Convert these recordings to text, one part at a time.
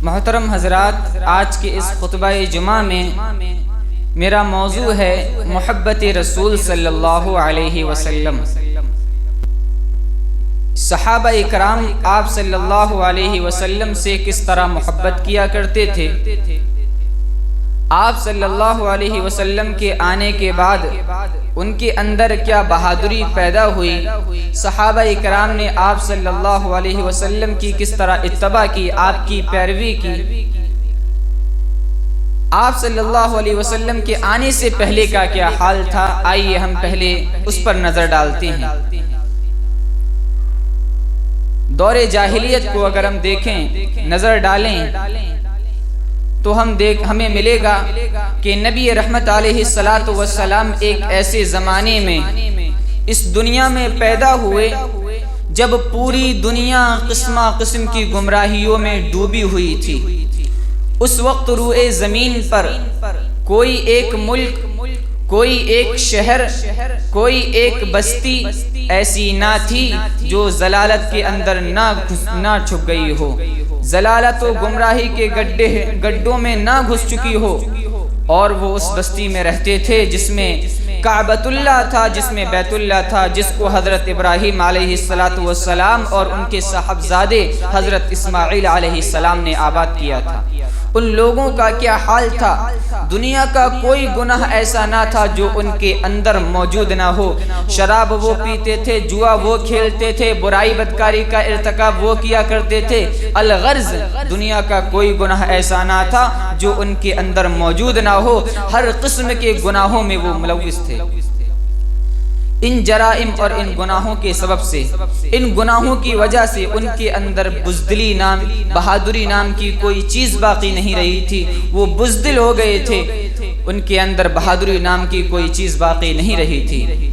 محترم حضرات، آج کے اس خطبہ جمعہ میں میرا موضوع ہے محبت رسول صلی اللہ علیہ وسلم۔ صحابہ اکرام آپ صلی اللہ علیہ وسلم سے کس طرح محبت کیا کرتے تھے۔ آپ صلی اللہ علیہ وسلم کے آنے کے بعد ان کے اندر کیا بہادری پیدا ہوئی، صحابہ اکرام نے آپ صلی اللہ علیہ وسلم کی کس طرح اتباع کی، آپ کی پیروی کی۔ آپ صلی اللہ علیہ وسلم کے آنے سے پہلے کا کیا حال تھا، آئیے ہم پہلے اس پر نظر ڈالتے ہیں۔ دور جاہلیت کو اگر ہم دیکھیں، نظر ڈالیں تو ہمیں ملے گا کہ نبی رحمت علیہ السلام ایک ایسے زمانے میں اس دنیا میں پیدا ہوئے جب پوری دنیا قسم کی گمراہیوں میں ڈوبی ہوئی تھی۔ اس وقت روئے زمین پر کوئی ایک ملک، کوئی ایک شہر، کوئی ایک بستی ایسی نہ تھی جو ضلالت کے اندر نہ چھپ گئی ہو، ضلالت و گمراہی کے گڈھوں میں نہ گھس چکی ہو، اور وہ اس بستی میں رہتے تھے جس میں کعبۃ اللہ تھا، جس میں بیت اللہ تھا، جس کو حضرت ابراہیم علیہ السلام اور ان کے صاحبزادے حضرت اسماعیل علیہ السلام نے آباد کیا تھا۔ ان لوگوں کا کیا حال تھا، دنیا کا کوئی گناہ ایسا نہ تھا جو ان کے اندر موجود نہ ہو۔ شراب وہ پیتے تھے، جوا وہ کھیلتے تھے، برائی بدکاری کا ارتکاب وہ کیا کرتے تھے۔ الغرض دنیا کا کوئی گناہ ایسا نہ تھا جو ان کے اندر موجود نہ ہو، ہر قسم کے گناہوں میں وہ ملوث تھے۔ ان جرائم اور ان گناہوں کے سبب سے، ان گناہوں کی وجہ سے ان کے اندر بزدلی نام، بہادری نام کی کوئی چیز باقی نہیں رہی تھی، وہ بزدل ہو گئے تھے، ان کے اندر بہادری نام کی کوئی چیز باقی نہیں رہی تھی۔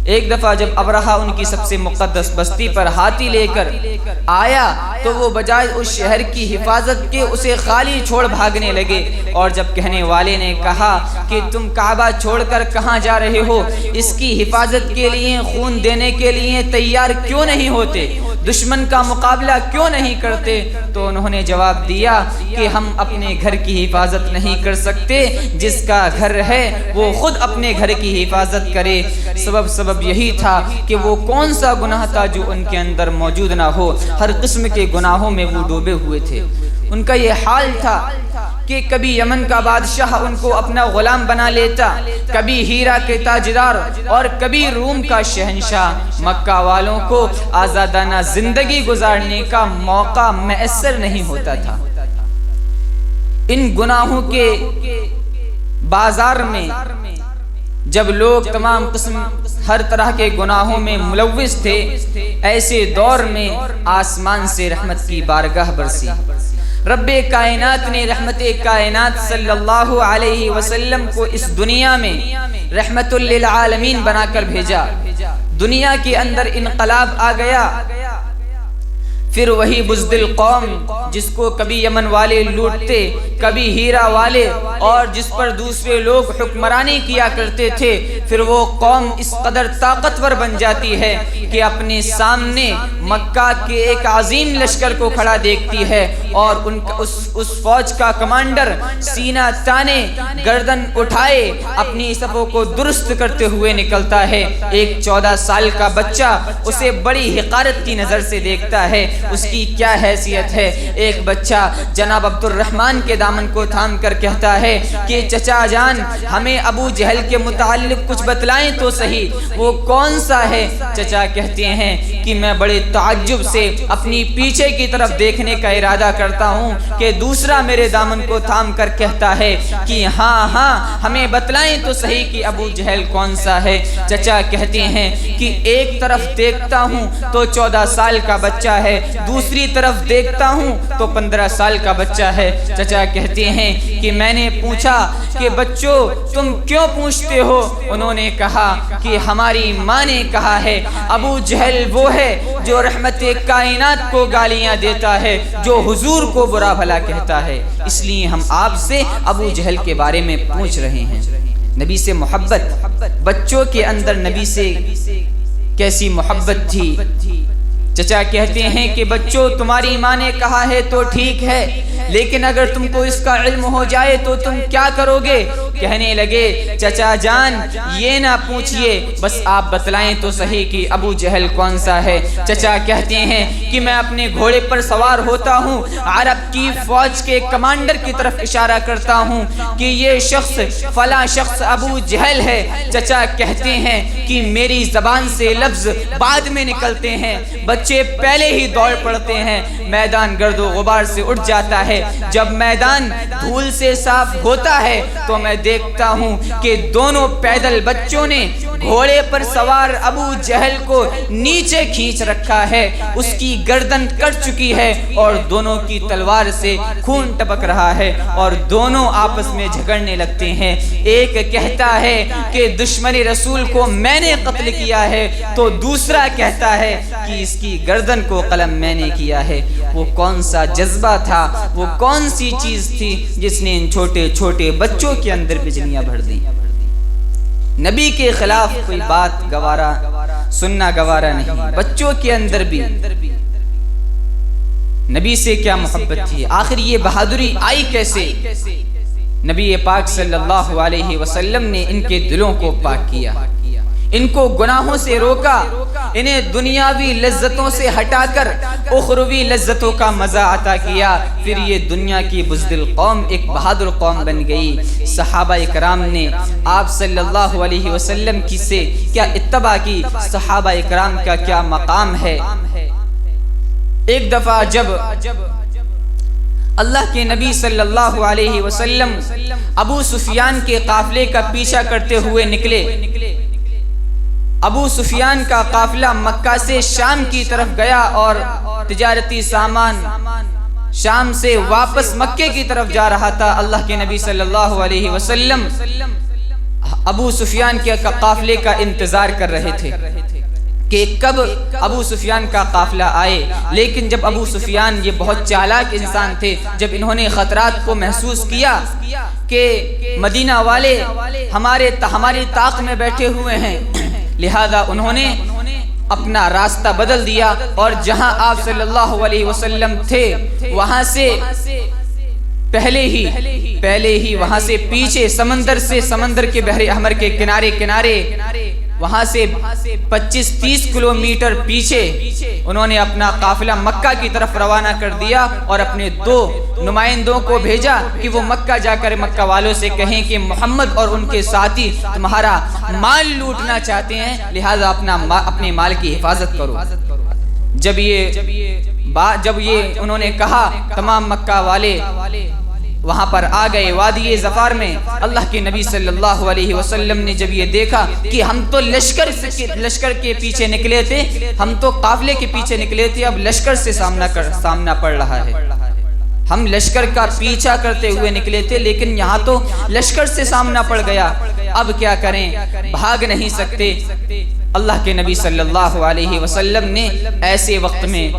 ایک دفعہ جب ابرہہ ان کی سب سے مقدس بستی پر ہاتھی لے کر آیا تو وہ بجائے اس شہر کی حفاظت کے اسے خالی چھوڑ بھاگنے لگے، اور جب کہنے والے نے کہا کہ تم کعبہ چھوڑ کر کہاں جا رہے ہو، اس کی حفاظت کے لیے خون دینے کے لیے تیار کیوں نہیں ہوتے، دشمن کا مقابلہ کیوں نہیں کرتے، تو انہوں نے جواب دیا کہ ہم اپنے گھر کی حفاظت نہیں کر سکتے، جس کا گھر ہے وہ خود اپنے گھر کی حفاظت کرے۔ سبب یہی تھا کہ وہ کون سا گناہ تھا جو ان کے اندر موجود نہ ہو، ہر قسم کے گناہوں میں وہ ڈوبے ہوئے تھے۔ ان کا یہ حال تھا کہ کبھی یمن کا بادشاہ ان کو اپنا غلام بنا لیتا، کبھی ہیرا کے تاجدار اور کبھی روم کا شہنشاہ۔ مکہ والوں کو آزادانہ زندگی گزارنے کا موقع میسر نہیں ہوتا تھا۔ ان گناہوں کے بازار میں جب لوگ تمام قسم ہر طرح کے گناہوں میں ملوث تھے، ایسے دور میں آسمان سے رحمت کی بارگاہ برسی۔ رب کائنات نے رحمت کائنات صلی اللہ علیہ وسلم کو اس دنیا میں رحمت للعالمین بنا کر بھیجا۔ دنیا کے اندر انقلاب آ گیا، پھر وہی بزدل قوم جس کو کبھی یمن والے لوٹتے، کبھی ہیرا والے، اور جس پر دوسرے لوگ حکمرانی کیا کرتے تھے، پھر وہ قوم اس قدر طاقتور بن جاتی ہے کہ اپنے سامنے مکہ کے ایک عظیم لشکر کو کھڑا دیکھتی ہے، اور اس فوج کا کمانڈر سینہ تانے، گردن اٹھائے، اپنی صفوں کو درست کرتے ہوئے نکلتا ہے۔ ایک 14 سال کا بچہ اسے بڑی حقارت کی نظر سے دیکھتا ہے، اس کی کیا حیثیت ہے۔ ایک بچہ جناب عبد الرحمن کے دامن کو تھام کر کہتا ہے کہ چچا جان ہمیں ابو جہل کے متعلق کچھ بتلائیں تو صحیح، وہ کون سا ہے۔ چچا کہتے ہیں کہ میں بڑے تعجب سے اپنی پیچھے کی طرف دیکھنے کا ارادہ کرتا ہوں کہ دوسرا میرے دامن کو تھام کر کہتا ہے کہ ہاں ہمیں بتلائیں تو صحیح کہ ابو جہل کون سا ہے۔ چچا کہتے ہیں کہ ایک طرف دیکھتا ہوں تو 14 سال کا بچہ ہے، دوسری طرف دیکھتا ہوں تو 15 سال کا بچہ ہے۔ چچا کہتے ہیں کہ میں نے پوچھا کہ بچوں تم کیوں پوچھتے ہو، انہوں نے کہا کہ ہماری ماں نے کہا ہے ابو جہل وہ ہے جو رحمت کائنات کو گالیاں دیتا ہے، جو حضور کو برا بھلا کہتا ہے، اس لیے ہم آپ سے ابو جہل کے بارے میں پوچھ رہے ہیں۔ نبی سے محبت، بچوں کے اندر نبی سے کیسی محبت تھی، چچا کہتے ہیں کہ بچوں تمہاری ماں نے کہا ہے تو ٹھیک ہے، لیکن اگر تم کو اس کا علم ہو جائے تو تم کیا کرو گے؟ کہنے لگے چچا جان یہ نہ پوچھئے، بس آپ بتلائیں تو صحیح کہ ابو جہل کون سا ہے۔ چچا کہتے ہیں کہ میں اپنے گھوڑے پر سوار ہوتا ہوں، عرب کی فوج کے کمانڈر کی طرف اشارہ کرتا ہوں کہ یہ شخص فلاں شخص ابو جہل ہے۔ چچا کہتے ہیں کہ میری زبان سے لفظ بعد میں نکلتے ہیں، بچے پہلے ہی دوڑ پڑتے ہیں، میدان گرد و غبار سے اٹھ جاتا ہے۔ جب میدان دھول سے صاف ہوتا ہے تو میں دیکھتا ہوں کہ دونوں پیدل بچوں نے گھوڑے پر سوار ابو جہل کو نیچے کھینچ رکھا ہے، اس کی گردن کٹ چکی ہے اور دونوں کی تلوار سے خون ٹپک رہا ہے اور دونوں آپس میں جھگڑنے لگتے ہیں۔ ایک کہتا ہے کہ دشمن رسول کو میں نے قتل کیا ہے تو دوسرا کہتا ہے کہ اس کی گردن کو قلم میں نے کیا ہے۔ وہ کون سا جذبہ تھا، وہ کون سی چیز تھی جس نے ان چھوٹے چھوٹے بچوں کے اندر بجلیاں بھر دیں؟ نبی کے خلاف کوئی بات گوارا سننا گوارا نہیں، بچوں کے اندر بھی نبی سے کیا محبت تھی، آخر یہ بہادری آئی کیسے؟ نبی پاک صلی اللہ علیہ وسلم نے ان کے دلوں کو پاک کیا، ان کو گناہوں سے روکا، انہیں دنیاوی لذتوں سے ہٹا کر اخروی لذتوں کا مزہ عطا کیا۔ پھر یہ دنیا کی بزدل قوم ایک بہادر قوم بن گئی۔ صحابہ کرام نے آپ صلی اللہ علیہ وسلم کی سے کیا اتباع کی، صحابہ کرام کا کیا مقام ہے۔ ایک دفعہ جب اللہ کے نبی صلی اللہ علیہ وسلم ابو سفیان کے قافلے کا پیچھا کرتے ہوئے نکلے، ابو سفیان کا قافلہ مکہ سے شام کی طرف گیا اور تجارتی سامان شام سے واپس مکے کی طرف جا رہا تھا۔ اللہ کے نبی صلی اللہ علیہ وسلم ابو سفیان کے قافلے کا انتظار کر رہے تھے کہ کب ابو سفیان کا قافلہ آئے، لیکن جب ابو سفیان یہ بہت چالاک انسان تھے، جب انہوں نے خطرات کو محسوس کیا کہ مدینہ والے ہماری طاق میں بیٹھے ہوئے ہیں، لہذا انہوں نے اپنا راستہ بدل دیا اور جہاں آپ صلی اللہ علیہ وسلم تھے وہاں سے پہلے ہی وہاں سے پیچھے سمندر کے بحر احمر کے کنارے وہاں سے 25-30 کلومیٹر پیچھے انہوں نے اپنا قافلہ مکہ کی طرف روانہ کر دیا اور اپنے 2 نمائندوں کو بھیجا کہ وہ مکہ جا کر مکہ والوں سے کہیں کہ محمد اور ان کے ساتھی تمہارا مال لوٹنا چاہتے ہیں، لہذا اپنے مال کی حفاظت کرو۔ جب یہ انہوں نے کہا، تمام مکہ والے وہاں پر آ گئے وادی ظفار میں۔ اللہ کے نبی صلی اللہ علیہ وسلم نے جب یہ دیکھا کہ ہم تو لشکر کے پیچھے نکلے تھے، ہم تو قافلے کے پیچھے نکلے تھے، اب لشکر سے سامنا پڑ رہا ہے، ہم لشکر کا پیچھا کرتے ہوئے نکلے تھے لیکن یہاں تو لشکر سے سامنا پڑ گیا، اب کیا کریں، بھاگ نہیں سکتے۔ اللہ کے نبی صلی اللہ علیہ وسلم نے ایسے وقت میں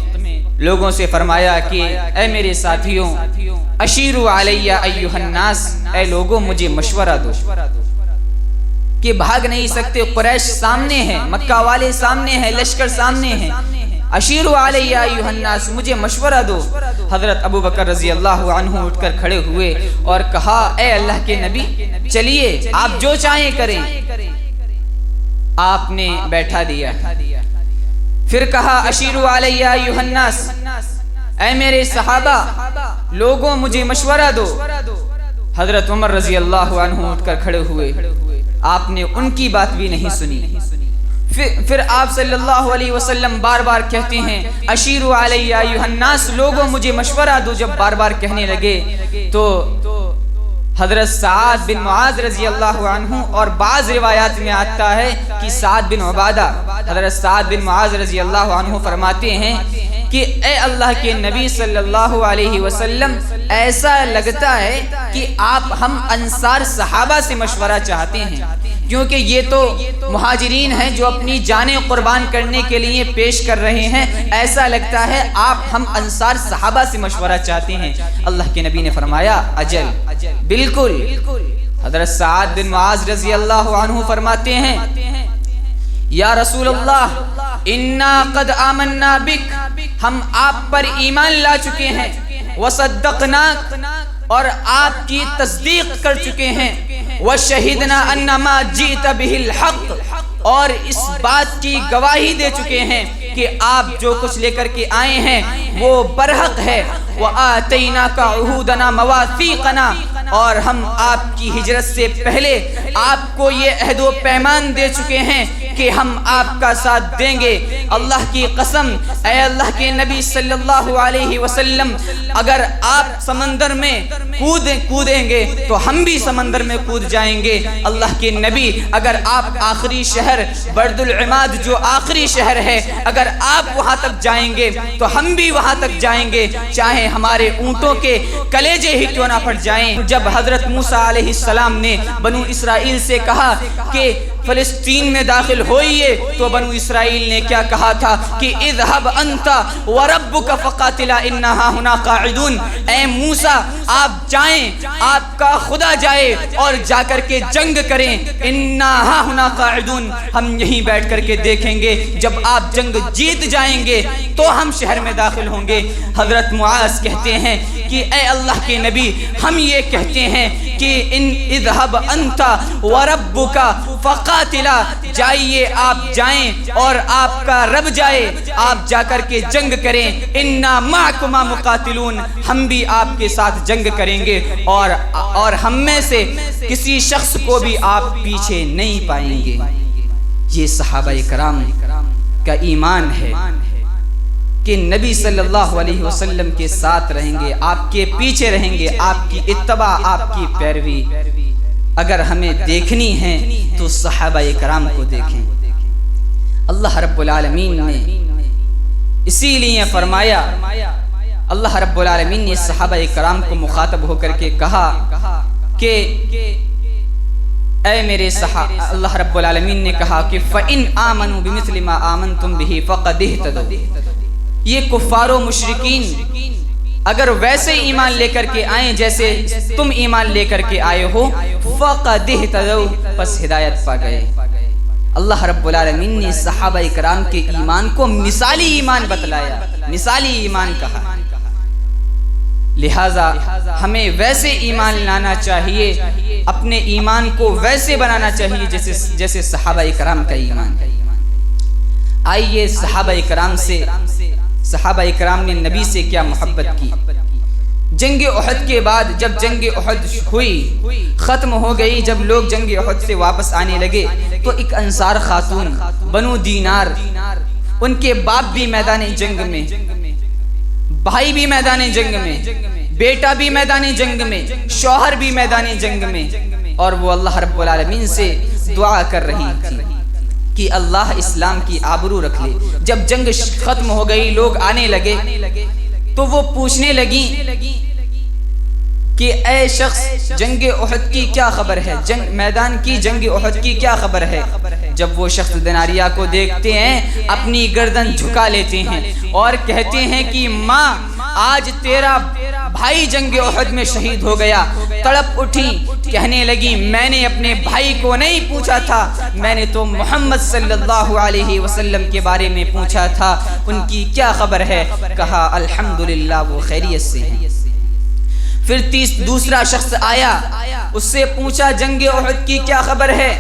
لوگوں سے فرمایا کہ اے میرے ساتھیوں، اشیروا علیہ ایھا الناس، اے لوگوں مجھے مشورہ دو کہ بھاگ نہیں سکتے، قریش سامنے ہیں، مکہ والے سامنے ہیں، لشکر سامنے ہیں، اشیروا علیہ ایھا الناس، مجھے مشورہ دو۔ حضرت ابو بکر رضی اللہ عنہ اٹھ کر کھڑے ہوئے اور کہا، اے اللہ کے نبی چلیے آپ جو چاہیں کریں۔ آپ نے بیٹھا دیا، پھر کہا اشیروا علیہ ایھا الناس، اے میرے صحابہ لوگوں مجھے مشورہ دو۔ حضرت عمر رضی اللہ عنہ اٹھ کر کھڑے ہوئے، آپ نے ان کی بات بھی نہیں سنی۔ پھر آپ صلی اللہ علیہ وسلم بار بار کہتے ہیں اشیروا علیہ ایھا الناس، لوگوں مجھے مشورہ دو۔ جب بار بار کہنے لگے تو حضرت سعد بن معاذ رضی اللہ عنہ، اور بعض روایات میں آتا ہے کہ سعد بن عبادہ، حضرت سعد بن معاذ رضی اللہ عنہ فرماتے ہیں کہ اے اللہ کے نبی صلی اللہ علیہ وسلم، ایسا لگتا ہے کہ ہم انصار صحابہ سے مشورہ چاہتے ہیں، کیونکہ یہ تو مہاجرین ہیں جو اپنی جانیں قربان کرنے کے لیے پیش کر رہے ہیں، ایسا لگتا ہے ہم انصار صحابہ سے مشورہ چاہتے ہیں۔ اللہ کے نبی نے فرمایا اجل، بالکل۔ حضرت سعد بن معاذ رضی اللہ عنہ فرماتے ہیں یا رسول اللہ، انا قد آمنا بک، ہم آپ پر ایمان لا چکے ہیں، وصدقناک، اور آپ کی تصدیق کر چکے ہیں، وشہدنا ان ما جئت بہ الحق، اور اس بات کی گواہی دے چکے ہیں کہ آپ جو کچھ لے کر کے آئے ہیں وہ برحق ہے، وآتیناک عہودنا مواثیقنا، اور ہم آپ کی ہجرت سے پہلے آپ کو یہ عہد و پیمان دے چکے ہیں کہ ہم آپ کا ساتھ دیں گے۔ اللہ کی قسم، اے اللہ کے نبی صلی اللہ علیہ وسلم، اگر آپ سمندر میں کودیں گے تو ہم بھی سمندر میں کود جائیں گے۔ اللہ کے نبی، اگر آپ آخری شہر برد العماد جو آخری شہر ہے، اگر آپ وہاں تک جائیں گے تو ہم بھی وہاں تک جائیں گے، چاہے ہمارے اونٹوں کے کلیجے ہی کیوں نہ پھٹ جائیں۔ جب حضرت موسیٰ علیہ السلام نے بنو اسرائیل سے کہا کہ فلسطین میں داخل ہوئیے، تو بنو اسرائیل نے کیا کہا تھا کہ اذهب انت وربك فقاتلا انا هنا قاعدون، اے موسیٰ آپ جائیں، آپ کا خدا جائے اور جا کر کے جنگ کریں، انا هنا قاعدون، ہم یہیں بیٹھ کر کے دیکھیں گے، جب آپ جنگ جیت جائیں گے تو ہم شہر میں داخل ہوں گے۔ حضرت معاذ کہتے ہیں کہ اے اللہ کے نبی، ہم یہ کہتے ہیں کہ اذهب انت وربك فقاتلا، جائیے آپ جائیں اور آپ کا رب جائے، آپ جا کر کے جنگ کریں، انا معکما مقاتلون، ہم بھی آپ کے ساتھ جنگ کریں گے، اور ہم میں سے کسی شخص کو بھی آپ پیچھے نہیں پائیں گے۔ یہ صحابہ کرام کا ایمان ہے کہ نبی صلی اللہ علیہ وسلم کے ساتھ رہیں گے، آپ کے پیچھے رہیں گے، آپ کی اتباع، آپ کی پیروی۔ اگر ہمیں دیکھنی ہے تو صحابہ کرام کو دیکھیں۔ اللہ رب العالمین نے اسی لیے فرمایا، اللہ رب العالمین نے صحابہ کرام کو مخاطب ہو کر کے کہا کہ اے میرے صحابہ، اللہ رب العالمین نے کہا کہ فَإِنْ آمَنُوا بِمِثْلِ مَا آمَنْتُمْ بِهِ فَقَدِ اهْتَدَوْا، یہ کفار و مشرکین اگر ویسے ایمان لے کر کے آئیں جیسے تم ایمان لے کر کے آئے ہو، فَقَدِ اهْتَدَوْا، پس ہدایت پا گئے۔ اللہ رب العالمین نے صحابہ کرام کے ایمان کو مثالی ایمان بتلایا، مثالی ایمان کہا، لہٰذا ہمیں ویسے ایمان لانا چاہیے، اپنے ایمان کو ویسے بنانا چاہیے جیسے صحابہ کرام کا ایمان ہے۔ آئیے صحابہ کرام نے نبی سے کیا محبت کی۔ جنگ احد کے بعد جب جنگ احد ہوئی، ختم ہو گئی، جب لوگ جنگ احد سے واپس آنے لگے تو ایک انصار خاتون بنو دینار، ان کے باپ بھی میدان جنگ میں، بھائی بھی میدان جنگ میں، بیٹا بھی میدان جنگ میں، شوہر بھی میدان جنگ میں، اور وہ اللہ رب العالمین سے دعا کر رہی تھی کہ اللہ اسلام کی آبرو رکھ لے۔ جب جنگ ختم ہو گئی، لوگ آنے لگے تو وہ پوچھنے لگی کہ اے شخص، جنگ احد کی کیا خبر ہے، میدان کی جنگ احد کی کیا خبر ہے؟ جب وہ شخص دناریہ کو دیکھتے ہیں، اپنی گردن جھکا لیتے ہیں اور کہتے ہیں کہ ماں، آج تیرا بھائی جنگ احد میں شہید ہو گیا۔ تڑپ اٹھی، کہنے لگی میں نے اپنے بھائی کو نہیں پوچھا تھا، میں نے تو محمد صلی اللہ علیہ وسلم کے بارے میں پوچھا تھا، ان کی کیا خبر ہے؟ کہا الحمدللہ وہ خیریت سے ہیں۔ پھر دوسرا شخص آیا، اس سے پوچھا جنگ احد کی کیا خبر ہے؟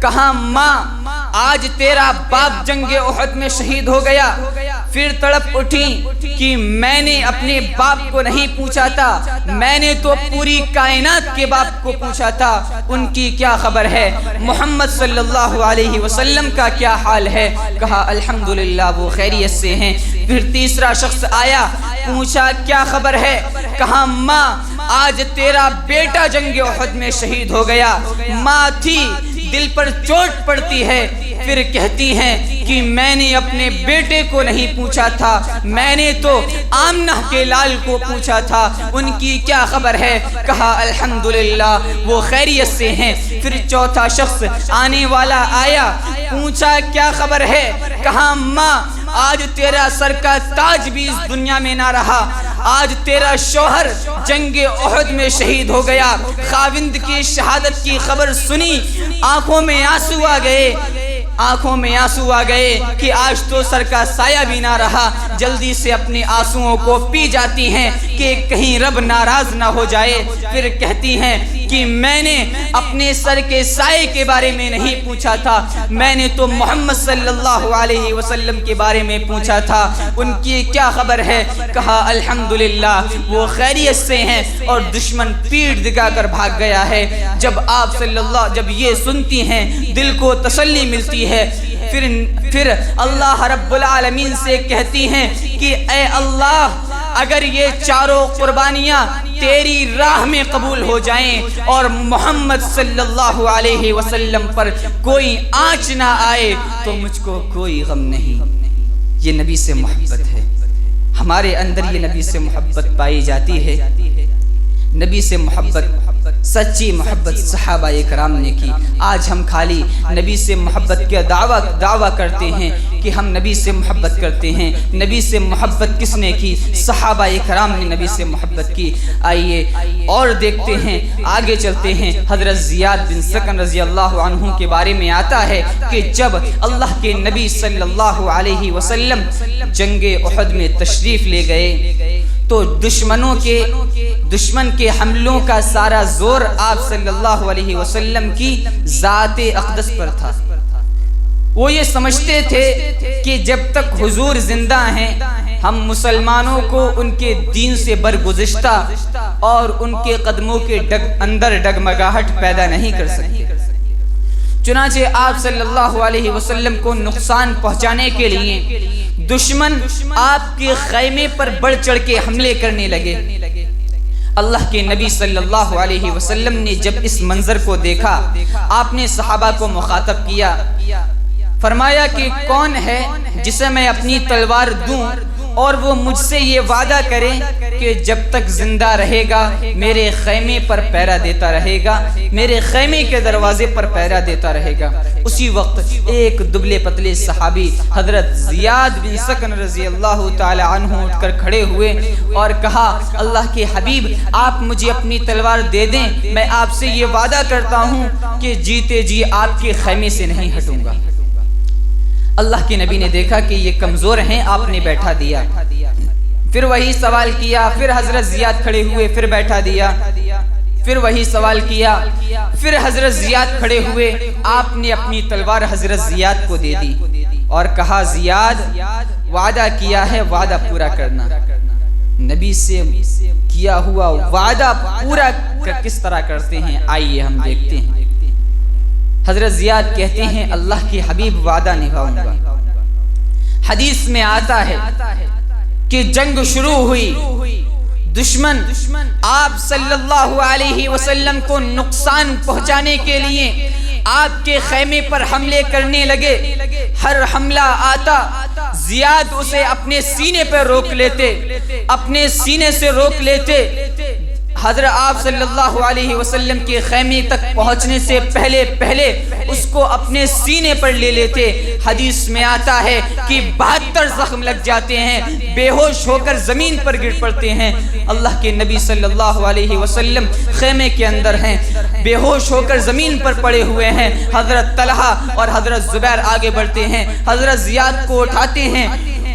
کہا ماں، آج تیرا باپ جنگ احد میں شہید ہو گیا۔ پھر تڑپ اٹھی کہ میں نے اپنے باپ کو نہیں پوچھا تھا، میں نے تو پوری کائنات کے باپ کو پوچھا تھا، ان کی کیا خبر ہے؟ محمد صلی اللہ علیہ وسلم کا کیا حال ہے؟ کہا الحمدللہ وہ خیریت سے ہیں۔ پھر تیسرا شخص آیا، پوچھا کیا خبر ہے؟ کہا ماں، آج تیرا بیٹا جنگ احد میں شہید ہو گیا۔ ماں تھی، دل پر چوٹ پڑتی ہے، پھر کہتی ہیں کہ میں نے اپنے بیٹے کو نہیں پوچھا تھا، میں نے تو آمنہ کے لال کو پوچھا تھا، ان کی کیا خبر ہے؟ کہا الحمدللہ وہ خیریت سے ہیں۔ پھر چوتھا شخص آنے والا آیا، پوچھا کیا خبر ہے؟ کہا ماں، آج تیرا سر کا تاج بھی اس دنیا میں نہ رہا، آج تیرا شوہر جنگ احد میں شہید ہو گیا۔ خاوند کی شہادت کی خبر سنی، آنکھوں میں آنسو آ گئے، آنکھوں میں آنسو آ گئے کہ آج تو سر کا سایہ بھی نہ رہا، جلدی سے اپنے آنسوؤں کو پی جاتی ہیں کہ کہیں رب ناراض نہ ہو جائے۔ پھر کہتی ہیں کہ میں نے اپنے سر کے سائے کے بارے میں نہیں پوچھا تھا، میں نے تو محمد صلی اللہ علیہ وسلم کے بارے میں پوچھا تھا، ان کی کیا خبر ہے؟ کہا الحمدللہ وہ خیریت سے ہیں اور دشمن پیٹ دکھا کر بھاگ گیا ہے۔ جب یہ سنتی ہیں دل کو تسلی ملتی ہے، پھر اللہ رب العالمین سے کہتی ہیں کہ اے اللہ، اگر یہ چاروں قربانیاں تیری راہ میں قبول ہو جائیں اور محمد صلی اللہ علیہ وسلم پر کوئی آنچ نہ آئے تو مجھ کو کوئی غم نہیں۔ یہ نبی سے محبت ہے، ہمارے اندر یہ نبی سے محبت پائی جاتی ہے۔ نبی سے محبت، سچی محبت صحابہ کرام نے کی۔ آج ہم خالی نبی سے محبت کا دعویٰ کرتے ہیں کہ ہم نبی سے محبت کرتے ہیں۔ نبی سے محبت کس نے کی؟ صحابہ کرام نے نبی سے محبت کی۔ آئیے اور دیکھتے ہیں، آگے چلتے ہیں۔ حضرت زیاد بن سکن رضی اللہ عنہ کے بارے میں آتا ہے کہ جب اللہ کے نبی صلی اللہ علیہ وسلم جنگ احد میں تشریف لے گئے تو دشمن کے حملوں کا سارا زور آپ صلی اللہ علیہ وسلم کی ذات اقدس پر تھا۔ وہ یہ سمجھتے تھے کہ جب تک حضور زندہ ہیں ہم مسلمانوں کو ان کے دین سے برگزشتہ اور ان کے قدموں کے اندر ڈگمگاہٹ پیدا نہیں کر سکتے۔ چنانچہ آپ صلی اللہ علیہ وسلم کو نقصان پہنچانے کے لیے دشمن آپ کے خیمے پر بڑھ چڑھ کے حملے کرنے لگے۔ اللہ کے نبی صلی اللہ علیہ وسلم نے جب اس منظر کو دیکھا، آپ نے صحابہ کو مخاطب کیا، فرمایا کہ کون ہے جسے میں اپنی تلوار دوں اور وہ مجھ سے یہ وعدہ کرے کہ جب تک زندہ رہے گا میرے خیمے پر پہرا دیتا رہے گا، میرے خیمے کے دروازے پر پہرا دیتا رہے گا۔ اسی وقت ایک دبلے پتلے صحابی حضرت زیاد بن سکن رضی اللہ تعالی عنہ اٹھ کر کھڑے ہوئے اور کہا، اللہ کے حبیب آپ مجھے اپنی تلوار دے دیں، میں آپ سے یہ وعدہ کرتا ہوں کہ جیتے جی آپ کے خیمے سے نہیں ہٹوں گا۔ اللہ کے نبی نے دیکھا کہ یہ کمزور ہیں، آپ نے بیٹھا دیا۔ پھر وہی سوال کیا، پھر حضرت زیاد کھڑے ہوئے، پھر بیٹھا دیا۔ پھر وہی سوال کیا، پھر حضرت زیاد کھڑے ہوئے، آپ نے اپنی تلوار حضرت زیاد کو دے دی اور کہا، زیاد وعدہ کیا ہے، وعدہ پورا کرنا۔ نبی سے کیا ہوا وعدہ پورا کس طرح کرتے ہیں، آئیے ہم دیکھتے ہیں۔ حضرت زیاد کہتے ہیں، اللہ کے حبیب وعدہ نبھاؤں گا۔ حدیث میں آتا ہے کہ جنگ شروع ہوئی، دشمن آپ صلی اللہ علیہ وسلم کو نقصان پہنچانے کے لیے آپ کے خیمے پر حملے کرنے لگے۔ ہر حملہ آتا زیاد اسے اپنے سینے پر روک لیتے، اپنے سینے سے روک لیتے۔ حضرت آپ صلی اللہ علیہ وسلم کے خیمے تک پہنچنے سے پہلے اس کو اپنے سینے پر لے لیتے۔ حدیث میں آتا ہے کہ 72 زخم لگ جاتے ہیں، بے ہوش ہو کر زمین پر گر پڑتے ہیں۔ اللہ کے نبی صلی اللہ علیہ وسلم خیمے کے اندر ہیں، بے ہوش ہو کر زمین پر پڑے ہوئے ہیں۔ حضرت طلحہ اور حضرت زبیر آگے بڑھتے ہیں، حضرت زیاد کو اٹھاتے ہیں۔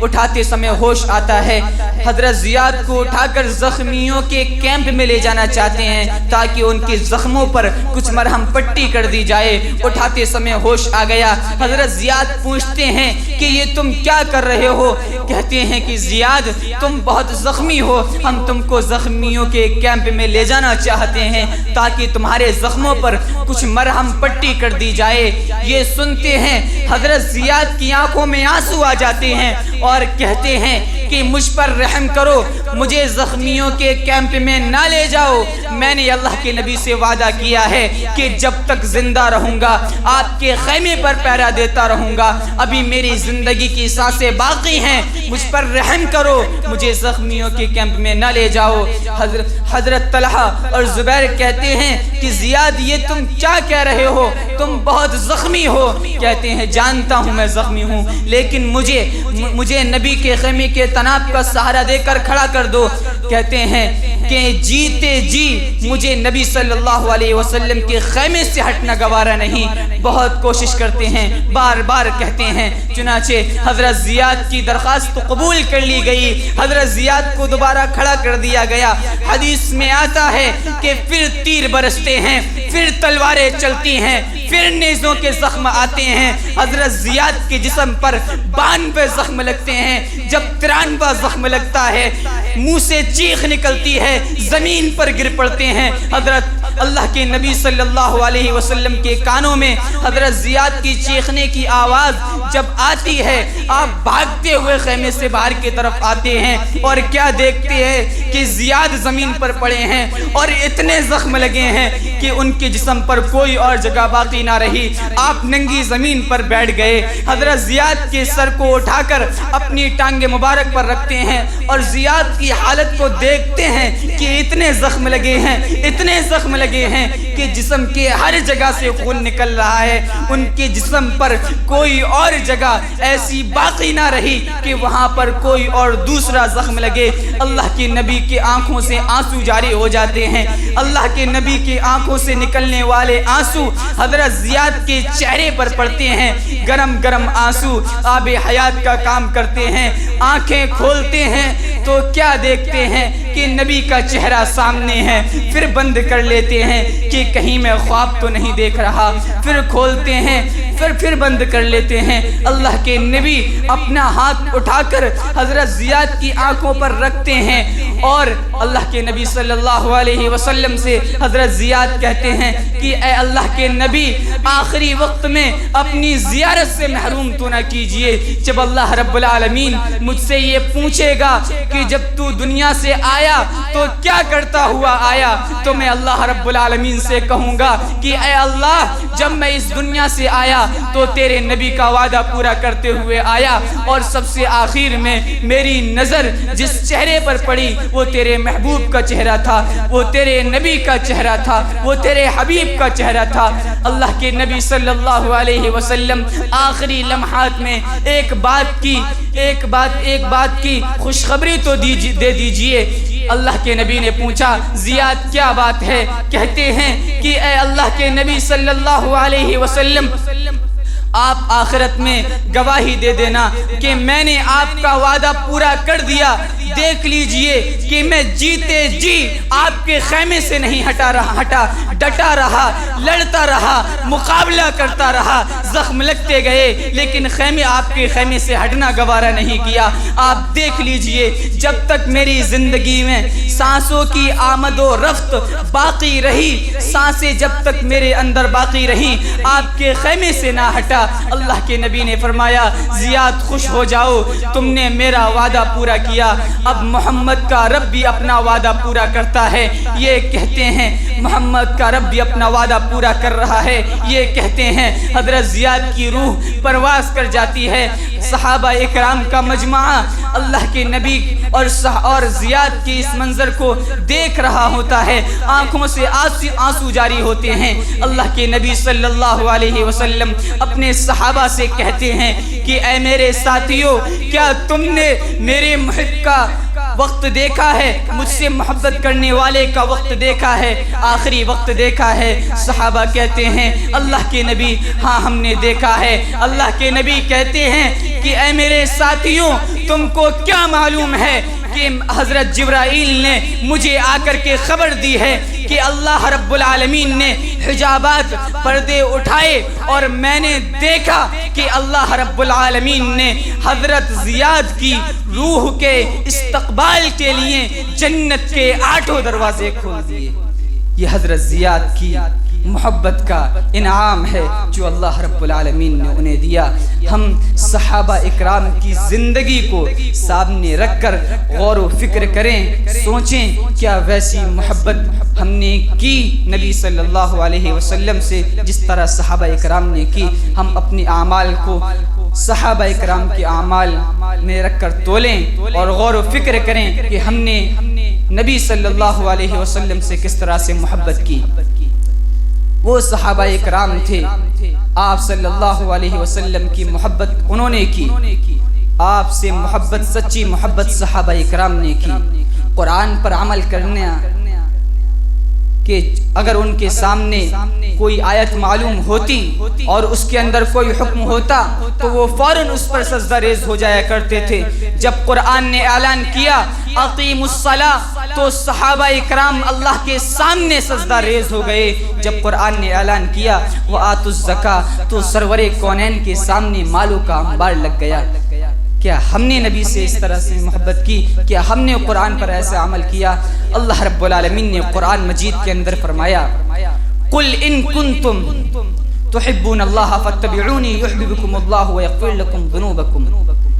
اٹھاتے سمے ہوش آتا ہے، حضرت زیاد کو اٹھا کر زخمیوں کے کیمپ میں لے جانا چاہتے ہیں تاکہ ان کے زخموں پر کچھ مرہم پٹی کر دی جائے۔ اٹھاتے سمے ہوش آ گیا، حضرت زیاد پوچھتے ہیں کہ یہ تم کیا کر رہے ہو؟ کہتے ہیں کہ زیاد تم بہت زخمی ہو، ہم تم کو زخمیوں کے کیمپ میں لے جانا چاہتے ہیں تاکہ تمہارے زخموں پر کچھ مرہم پٹی کر دی جائے۔ یہ سنتے ہیں حضرت زیاد کی آنکھوں میں آنسو آ جاتے ہیں اور کہتے ہیں کہ مجھ پر رحم کرو، مجھے زخمیوں کے کیمپ میں نہ لے جاؤ۔ میں نے اللہ کے نبی سے وعدہ کیا ہے کہ جب تک زندہ رہوں گا آپ کے خیمے پر پہرا دیتا رہوں گا، ابھی میری زندگی کی سانسیں باقی ہیں، مجھ پر رحم کرو، مجھے زخمیوں کے کیمپ میں نہ لے جاؤ۔ حضرت طلحہ اور زبیر کہتے ہیں کہ زیاد یہ تم کیا کہہ رہے ہو، تم بہت زخمی ہو۔ کہتے ہیں جانتا ہوں میں زخمی ہوں، لیکن مجھے نبی کے خیمے کے تناب کا سہارا دے کر کھڑا کر دو کہتے ہیں کہ جیتے جی مجھے نبی صلی اللہ علیہ وسلم کے خیمے سے ہٹنا گوارا نہیں، بہت کوشش کرتے ہیں، بار بار کہتے ہیں، چنانچہ حضرت زیاد کی درخواست قبول کر لی گئی، حضرت زیاد کو دوبارہ کھڑا کر دیا گیا۔ حدیث میں آتا ہے کہ پھر تیر برستے ہیں، پھر تلواریں چلتی ہیں، پھر نیزوں کے زخم آتے ہیں، حضرت زیاد کے جسم پر 92 زخم لگتے ہیں۔ جب 93واں زخم لگتا ہے، منہ سے چیخ نکلتی ہے، زمین پر گر پڑتے ہیں۔ حضرت اللہ کے نبی صلی اللہ علیہ وسلم کے کانوں میں حضرت زیاد کی چیخنے کی آواز جب آتی ہے، آپ بھاگتے ہوئے خیمے سے باہر کی طرف آتے ہیں اور کیا دیکھتے ہیں کہ زیاد زمین پر پڑے ہیں اور اتنے زخم لگے ہیں کہ ان کے جسم پر کوئی اور جگہ باقی نہ رہی۔ آپ ننگی زمین پر بیٹھ گئے، حضرت زیاد کے سر کو اٹھا کر اپنی ٹانگیں مبارک پر رکھتے ہیں اور زیاد کی حالت کو دیکھتے ہیں کہ اتنے زخم لگے ہیں، اتنے زخم لگے ہیں کہ جسم کے ہر جگہ سے خون نکل رہا ہے، ان کے جسم پر کوئی اور جگہ ایسی باقی نہ رہی کہ وہاں پر کوئی اور دوسرا زخم لگے۔ اللہ کے نبی کی آنکھوں سے آنسو جاری ہو جاتے ہیں، اللہ کے نبی کی آنکھوں سے نکلنے والے آنسو حضرت زیاد کے چہرے پر پڑتے ہیں، گرم گرم آنسو آب حیات کا کام کرتے ہیں۔ آنکھیں کھولتے ہیں تو کیا دیکھتے ہیں کہ نبی کا چہرہ سامنے ہے، پھر بند کر لیتے ہیں کہ کہیں میں خواب تو نہیں دیکھ رہا، پھر کھولتے ہیں، پھر بند کر لیتے ہیں۔ اللہ کے نبی اپنا ہاتھ اٹھا کر حضرت زیاد کی آنکھوں پر رکھتے ہیں اور اللہ کے نبی صلی اللہ علیہ وسلم سے حضرت زیاد کہتے ہیں کہ اے اللہ کے نبی، آخری وقت میں اپنی زیارت سے محروم تو نہ کیجئے۔ جب اللہ رب العالمین مجھ سے یہ پوچھے گا کہ جب تو دنیا سے آیا تو کیا کرتا ہوا آیا، تو میں اللہ رب العالمین سے کہوں گا کہ اے اللہ، جب میں اس دنیا سے آیا تو تیرے نبی کا وعدہ پورا کرتے ہوئے آیا، اور سب سے آخر میں میری نظر جس چہرے پر پڑی وہ تیرے محبوب کا چہرہ تھا، وہ تیرے نبی کا چہرہ تھا، وہ تیرے حبیب کا چہرہ تھا۔ اللہ کے نبی صلی اللہ علیہ وسلم آخری لمحات میں ایک بات کی خوشخبری تو دے دیجئے۔ اللہ کے نبی نے پوچھا، زیاد کیا بات ہے؟ کہتے ہیں کہ اے اللہ کے نبی صلی اللہ علیہ وسلم، آپ آخرت میں گواہی دے دینا کہ میں نے آپ کا وعدہ پورا کر دیا۔ دیکھ لیجئے کہ میں جیتے جی آپ کے خیمے سے نہیں ڈٹا رہا، لڑتا رہا، مقابلہ کرتا رہا، زخم لگتے گئے، لیکن آپ کے خیمے سے ہٹنا گوارا نہیں کیا۔ آپ دیکھ لیجئے، جب تک میری زندگی میں سانسوں کی آمد و رفت باقی رہی، سانسیں جب تک میرے اندر باقی رہی، آپ کے خیمے سے نہ ہٹا۔ اللہ کے نبی نے فرمایا، زیاد خوش ہو جاؤ، تم نے میرا وعدہ پورا کیا۔ اب محمد کا رب بھی اپنا وعدہ پورا کرتا ہے، یہ کہتے ہیں محمد کا رب بھی اپنا وعدہ پورا کر رہا ہے، یہ کہتے ہیں حضرت زیاد کی روح پرواز کر جاتی ہے۔ صحابہ اکرام کا مجموعہ اللہ کے نبی اور زیاد کے اس منظر کو دیکھ رہا ہوتا ہے، آنکھوں سے آنسو جاری ہوتے ہیں۔ اللہ کے نبی صلی اللہ علیہ وسلم اپنے صحابہ سے کہتے ہیں کہ اے میرے ساتھیوں، کیا تم نے میرے محب کا وقت دیکھا ہے، مجھ سے محبت کرنے والے کا وقت دیکھا ہے، آخری وقت دیکھا ہے؟ صحابہ کہتے ہیں اللہ کے نبی، ہاں ہم نے دیکھا ہے۔ اللہ کے نبی کہتے ہیں کہ اے میرے ساتھیوں، تم کو کیا معلوم ہے کہ حضرت جبرائیل نے مجھے آ کر کے خبر دی ہے کہ اللہ رب العالمین نے حجابات پردے اٹھائے اور میں نے دیکھا کہ اللہ رب العالمین نے حضرت زیاد کی روح کے استقبال کے لیے جنت کے 8 دروازے کھول دیے۔ یہ حضرت زیاد کی محبت کا انعام ہے جو اللہ رب العالمین نے انہیں دیا۔ ہم صحابہ اکرام کی زندگی کو سامنے رکھ کر غور و فکر کریں، سوچیں کیا ویسی محبت ہم نے کی نبی صلی اللہ علیہ وسلم سے جس طرح صحابہ اکرام نے کی؟ ہم اپنی اعمال کو صحابہ اکرام کے اعمال میں رکھ کر تولیں اور غور و فکر کریں کہ ہم نے نبی صلی اللہ علیہ وسلم سے کس طرح سے محبت کی۔ وہ صحابہ اکرام تھے، آپ صلی اللہ علیہ وسلم کی محبت انہوں نے کی، آپ سے محبت، سچی محبت صحابہ اکرام نے کی۔ قرآن پر عمل کرنا کہ اگر ان کے سامنے کوئی آیت معلوم ہوتی اور اس کے اندر کوئی حکم ہوتا تو وہ فوراً اس پر سجدہ ریز ہو جایا کرتے تھے۔ جب قرآن نے اعلان کیا اقیموا الصلاۃ تو صحابہ اکرام اللہ کے سامنے سجدہ ریز ہو گئے۔ جب قرآن نے اعلان کیا وآتوا الزکاۃ تو سرور کونین کے سامنے مالوں کا انبار لگ گیا۔ کیا ہم نے نبی سے اس طرح سے محبت کی؟ کیا ہم نے قرآن پر ایسا عمل کیا؟ اللہ رب العالمین نے قرآن مجید کے اندر فرمایا قل ان کنتم تحبون اللہ فاتبعونی یحببکم اللہ ویغفر لکم ذنوبکم۔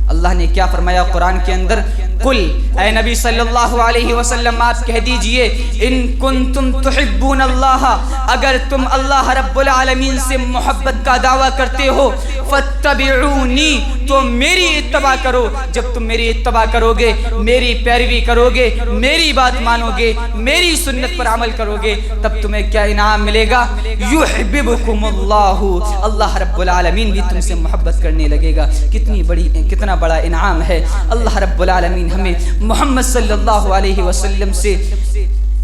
اللہ نے کیا فرمایا قرآن کے اندر؟ قل اے نبی صلی اللہ علیہ وسلم آپ کہہ دیجئے ان کنتم تحبون اللہ اگر تم اللہ رب العالمین سے محبت کا دعویٰ کرتے ہو فاتبعونی تو میری اتباع کرو۔ جب تم میری اتباع کرو گے، میری پیروی کرو گے، میری بات مانو گے، میری سنت پر عمل کرو گے تب تمہیں کیا انعام ملے گا؟ یحببکم اللہ، اللہ رب العالمین بھی تم سے محبت کرنے لگے گا۔ کتنا بڑا انعام ہے اللہ رب العالمین ہمیں محمد صلی اللہ علیہ وسلم سے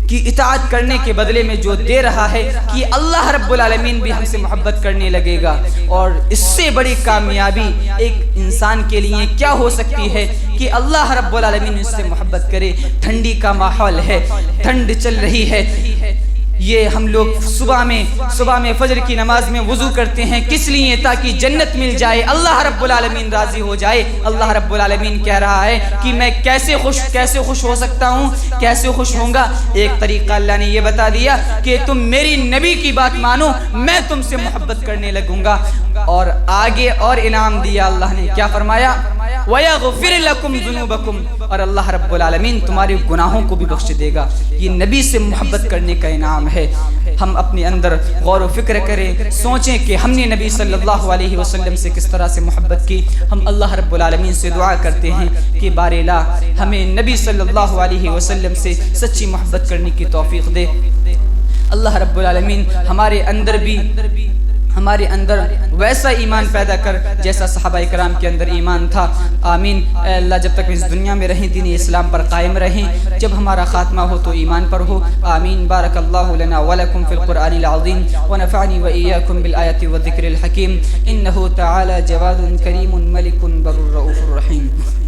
کی اطاعت کرنے کے بدلے میں جو دے رہا ہے کہ اللہ رب العالمین بھی ہم سے محبت کرنے لگے گا۔ اور اس سے بڑی کامیابی ایک انسان کے لیے کیا ہو سکتی ہے کہ اللہ رب العالمین اس سے محبت کرے۔ ٹھنڈی کا ماحول ہے، ٹھنڈ چل رہی ہے، یہ ہم لوگ صبح میں فجر کی نماز میں وضو کرتے ہیں کس لیے؟ تاکہ جنت مل جائے، اللہ رب العالمین راضی ہو جائے۔ اللہ رب العالمین کہہ رہا ہے کہ میں کیسے خوش ہو سکتا ہوں، کیسے خوش ہوں گا؟ ایک طریقہ اللہ نے یہ بتا دیا کہ تم میری نبی کی بات مانو، میں تم سے محبت کرنے لگوں گا۔ اور آگے اور انعام دیا اللہ نے، کیا فرمایا؟ وَيَغْفِرْ لَكُمْ ذُنُوبَكُمْ اور اللہ رب العالمین تمہارے گناہوں کو بھی بخش دے گا۔ یہ نبی سے محبت کرنے کا انعام ہے۔ ہم اپنے اندر غور و فکر کریں، سوچیں کہ ہم نے نبی صلی اللہ علیہ وسلم سے کس طرح سے محبت کی۔ ہم اللہ رب العالمین سے دعا کرتے ہیں کہ بار الہ ہمیں نبی صلی اللہ علیہ وسلم سے سچی محبت کرنے کی توفیق دے۔ اللہ رب العالمین ہمارے اندر ویسا ایمان پیدا کر جیسا صحابہ اکرام کے اندر ایمان تھا۔ آمین۔ اے اللہ جب تک اس دنیا میں رہیں دین اسلام پر قائم رہیں، جب ہمارا خاتمہ ہو تو ایمان پر ہو۔ آمین۔ بارک اللہ لنا ولکم فی القرآن العظیم ونفعنی وإیاکم بالآیات والذکر الحکیم انہ تعالی جواد کریم ملک بر رؤوف الرحیم۔